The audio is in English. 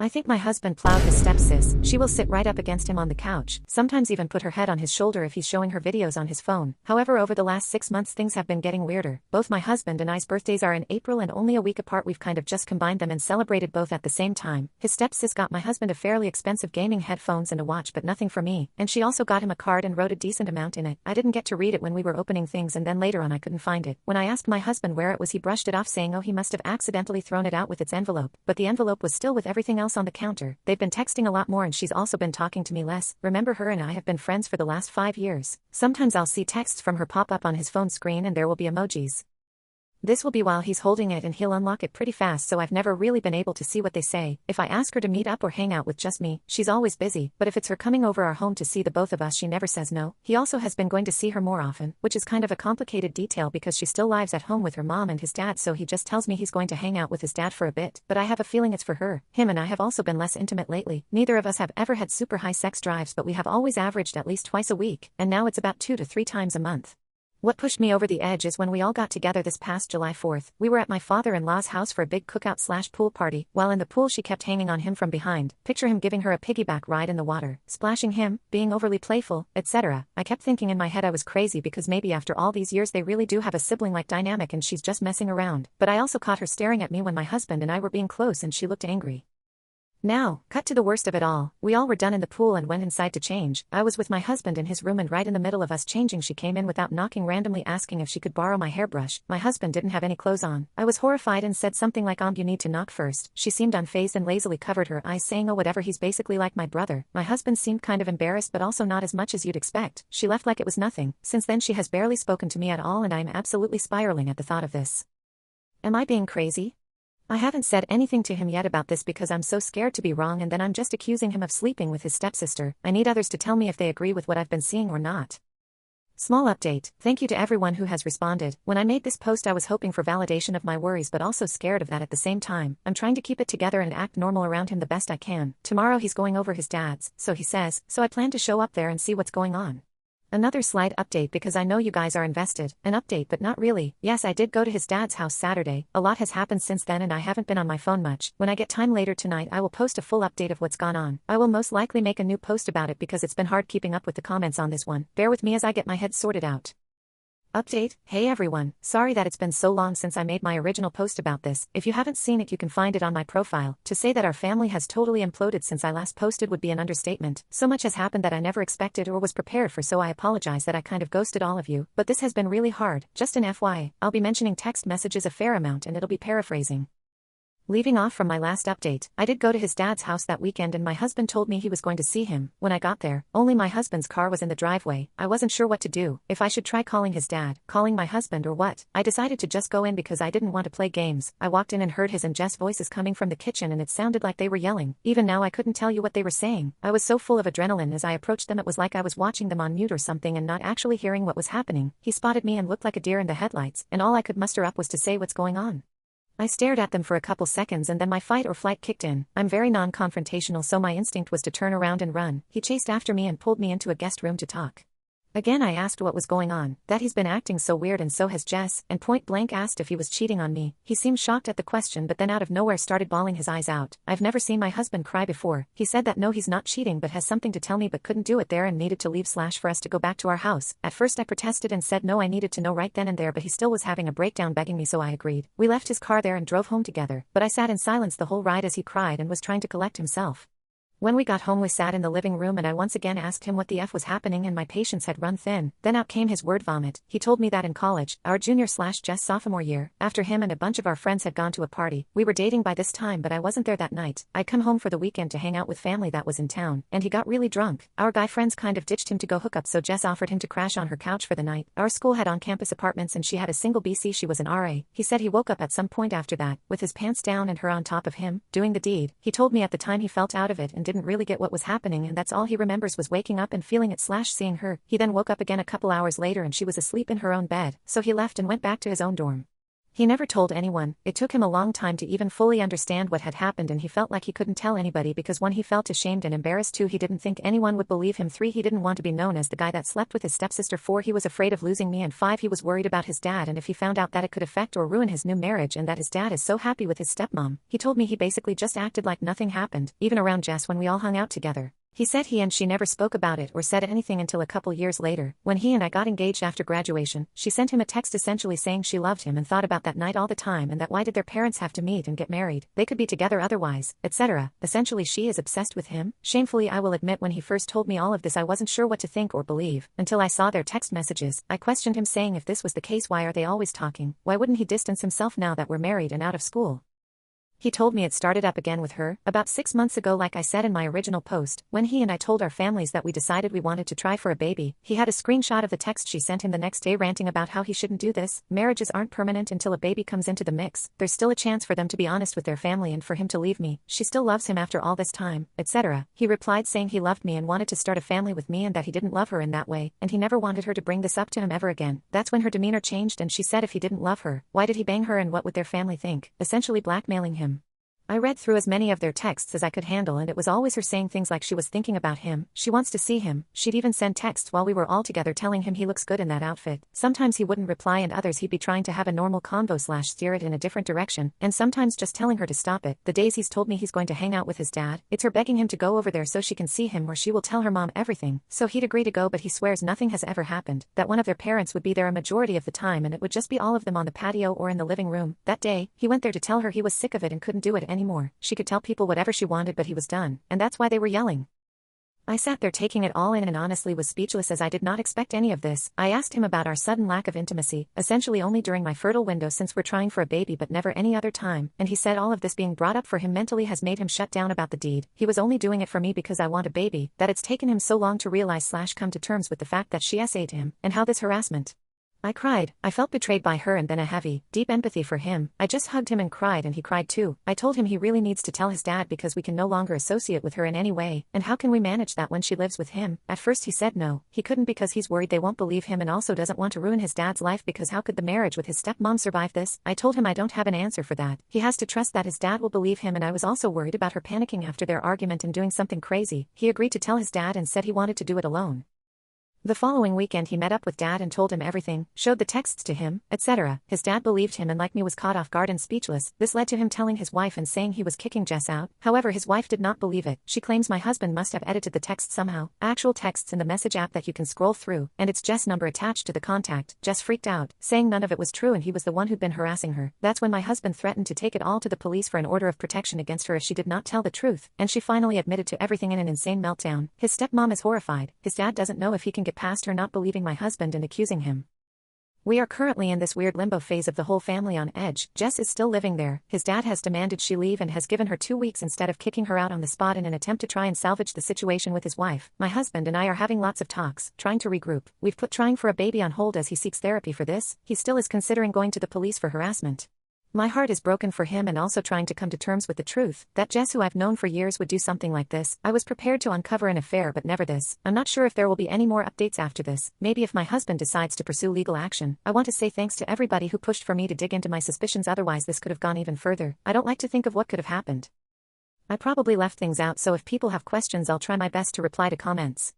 I think my husband Plowed his stepsis. She will sit right up against him on the couch, sometimes even put her head on his shoulder if he's showing her videos on his phone. However, over the last 6 months things have been getting weirder. Both my husband and I's birthdays are in April and only a week apart. We've kind of just combined them and celebrated both at the same time. His stepsis got my husband a fairly expensive gaming headphones and a watch, but nothing for me, and she also got him a card and wrote a decent amount in it. I didn't get to read it when we were opening things, and then later on I couldn't find it. When I asked my husband where it was, he brushed it off, saying oh, he must have accidentally thrown it out with its envelope, but the envelope was still with everything else on the counter. They've been texting a lot more and she's also been talking to me less. Remember, her and I have been friends for the last 5 years. Sometimes I'll see texts from her pop up on his phone screen and there will be emojis. This will be while he's holding it and he'll unlock it pretty fast, so I've never really been able to see what they say. If I ask her to meet up or hang out with just me, she's always busy, but if it's her coming over our home to see the both of us, she never says no. He also has been going to see her more often, which is kind of a complicated detail because she still lives at home with her mom and his dad, so he just tells me he's going to hang out with his dad for a bit, but I have a feeling it's for her. Him and I have also been less intimate lately. Neither of us have ever had super high sex drives, but we have always averaged at least twice a week, and now it's about 2 to 3 times a month. What pushed me over the edge is when we all got together this past July 4th. We were at my father-in-law's house for a big cookout/pool party. While in the pool, she kept hanging on him from behind. Picture him giving her a piggyback ride in the water, splashing him, being overly playful, etc. I kept thinking in my head I was crazy because maybe after all these years they really do have a sibling-like dynamic and she's just messing around. But I also caught her staring at me when my husband and I were being close and she looked angry. Now, cut to the worst of it all. We all were done in the pool and went inside to change. I was with my husband in his room, and right in the middle of us changing she came in without knocking, randomly asking if she could borrow my hairbrush. My husband didn't have any clothes on. I was horrified and said something like you need to knock first. She seemed unfazed and lazily covered her eyes, saying oh whatever, he's basically like my brother. My husband seemed kind of embarrassed, but also not as much as you'd expect. She left like it was nothing. Since then she has barely spoken to me at all and I'm absolutely spiraling at the thought of this. Am I being crazy? I haven't said anything to him yet about this because I'm so scared to be wrong, and then I'm just accusing him of sleeping with his stepsister. I need others to tell me if they agree with what I've been seeing or not. Small update. Thank you to everyone who has responded. When I made this post I was hoping for validation of my worries but also scared of that at the same time. I'm trying to keep it together and act normal around him the best I can. Tomorrow he's going over his dad's, so he says, so I plan to show up there and see what's going on. Another slight update because I know you guys are invested. An update but not really. Yes, I did go to his dad's house Saturday. A lot has happened since then and I haven't been on my phone much. When I get time later tonight I will post a full update of what's gone on. I will most likely make a new post about it because it's been hard keeping up with the comments on this one. Bear with me as I get my head sorted out. Update. Hey everyone, sorry that it's been so long since I made my original post about this. If you haven't seen it you can find it on my profile. To say that our family has totally imploded since I last posted would be an understatement. So much has happened that I never expected or was prepared for, so I apologize that I kind of ghosted all of you, but this has been really hard. Just an FYI, I'll be mentioning text messages a fair amount and it'll be paraphrasing. Leaving off from my last update, I did go to his dad's house that weekend and my husband told me he was going to see him. When I got there, only my husband's car was in the driveway. I wasn't sure what to do, if I should try calling his dad, calling my husband, or what. I decided to just go in because I didn't want to play games. I walked in and heard his and Jess' voices coming from the kitchen and it sounded like they were yelling. Even now I couldn't tell you what they were saying. I was so full of adrenaline as I approached them it was like I was watching them on mute or something and not actually hearing what was happening. He spotted me and looked like a deer in the headlights, and all I could muster up was to say what's going on. I stared at them for a couple seconds and then my fight or flight kicked in. I'm very non-confrontational, so my instinct was to turn around and run. He chased after me and pulled me into a guest room to talk. Again I asked what was going on, that he's been acting so weird and so has Jess, and point blank asked if he was cheating on me. He seemed shocked at the question but then out of nowhere started bawling his eyes out. I've never seen my husband cry before. He said that no, he's not cheating but has something to tell me but couldn't do it there and needed to leave / for us to go back to our house. At first I protested and said no, I needed to know right then and there, but he still was having a breakdown begging me, so I agreed. We left his car there and drove home together, but I sat in silence the whole ride as he cried and was trying to collect himself. When we got home we sat in the living room and I once again asked him what the F was happening and my patience had run thin. Then out came his word vomit. He told me that in college, our junior/Jess sophomore year, after him and a bunch of our friends had gone to a party, we were dating by this time but I wasn't there that night. I'd come home for the weekend to hang out with family that was in town, and he got really drunk. Our guy friends kind of ditched him to go hook up, so Jess offered him to crash on her couch for the night. Our school had on-campus apartments and she had a single BC, she was an RA. He said he woke up at some point after that, with his pants down and her on top of him, doing the deed. He told me at the time he felt out of it and didn't really get what was happening, and that's all he remembers was waking up and feeling it / seeing her. He then woke up again a couple hours later and she was asleep in her own bed, so he left and went back to his own dorm. He never told anyone. It took him a long time to even fully understand what had happened, and he felt like he couldn't tell anybody because 1, he felt ashamed and embarrassed. 2, he didn't think anyone would believe him. 3, he didn't want to be known as the guy that slept with his stepsister. 4, he was afraid of losing me. And 5, he was worried about his dad, and if he found out that it could affect or ruin his new marriage, and that his dad is so happy with his stepmom. He told me he basically just acted like nothing happened, even around Jess when we all hung out together. He said he and she never spoke about it or said anything until a couple years later, when he and I got engaged after graduation. She sent him a text essentially saying she loved him and thought about that night all the time, and that why did their parents have to meet and get married, they could be together otherwise, etc. Essentially she is obsessed with him. Shamefully, I will admit, when he first told me all of this I wasn't sure what to think or believe, until I saw their text messages. I questioned him, saying if this was the case, why are they always talking? Why wouldn't he distance himself now that we're married and out of school? He told me it started up again with her about 6 months ago, like I said in my original post, when he and I told our families that we decided we wanted to try for a baby. He had a screenshot of the text she sent him the next day ranting about how he shouldn't do this. Marriages aren't permanent until a baby comes into the mix. There's still a chance for them to be honest with their family and for him to leave me. She still loves him after all this time, etc. He replied saying he loved me and wanted to start a family with me, and that he didn't love her in that way, and he never wanted her to bring this up to him ever again. That's when her demeanor changed, and she said if he didn't love her, why did he bang her and what would their family think? Essentially blackmailing him. I read through as many of their texts as I could handle, and it was always her saying things like she was thinking about him, she wants to see him. She'd even send texts while we were all together telling him he looks good in that outfit. Sometimes he wouldn't reply, and others he'd be trying to have a normal convo / steer it in a different direction, and sometimes just telling her to stop it. The days he's told me he's going to hang out with his dad, it's her begging him to go over there so she can see him, where she will tell her mom everything. So he'd agree to go, but he swears nothing has ever happened, that one of their parents would be there a majority of the time, and it would just be all of them on the patio or in the living room. That day, he went there to tell her he was sick of it and couldn't do it anymore. She could tell people whatever she wanted, but he was done, and that's why they were yelling. I sat there taking it all in and honestly was speechless, as I did not expect any of this. I asked him about our sudden lack of intimacy, essentially only during my fertile window since we're trying for a baby but never any other time, and he said all of this being brought up for him mentally has made him shut down about the deed. He was only doing it for me because I want a baby, that it's taken him so long to realize / come to terms with the fact that she SA'd him, and how this harassment. I cried. I felt betrayed by her, and then a heavy, deep empathy for him. I just hugged him and cried, and he cried too. I told him he really needs to tell his dad because we can no longer associate with her in any way, and how can we manage that when she lives with him? At first he said no, he couldn't because he's worried they won't believe him and also doesn't want to ruin his dad's life, because how could the marriage with his stepmom survive this? I told him I don't have an answer for that. He has to trust that his dad will believe him, and I was also worried about her panicking after their argument and doing something crazy. He agreed to tell his dad and said he wanted to do it alone. The following weekend he met up with dad and told him everything, showed the texts to him, etc. His dad believed him and like me was caught off guard and speechless. This led to him telling his wife and saying he was kicking Jess out. However, his wife did not believe it. She claims my husband must have edited the text somehow. Actual texts in the message app that you can scroll through, and it's Jess' number attached to the contact. Jess freaked out, saying none of it was true and he was the one who'd been harassing her. That's when my husband threatened to take it all to the police for an order of protection against her if she did not tell the truth, and she finally admitted to everything in an insane meltdown. His stepmom is horrified. His dad doesn't know if he can get past her not believing my husband and accusing him. We are currently in this weird limbo phase of the whole family on edge. Jess is still living there. His dad has demanded she leave and has given her 2 weeks instead of kicking her out on the spot in an attempt to try and salvage the situation with his wife. My husband and I are having lots of talks, trying to regroup. We've put trying for a baby on hold as he seeks therapy for this. He still is considering going to the police for harassment. My heart is broken for him and also trying to come to terms with the truth, that Jess, who I've known for years, would do something like this. I was prepared to uncover an affair but never this. I'm not sure if there will be any more updates after this. Maybe if my husband decides to pursue legal action. I want to say thanks to everybody who pushed for me to dig into my suspicions, otherwise this could have gone even further. I don't like to think of what could have happened. I probably left things out, so if people have questions I'll try my best to reply to comments.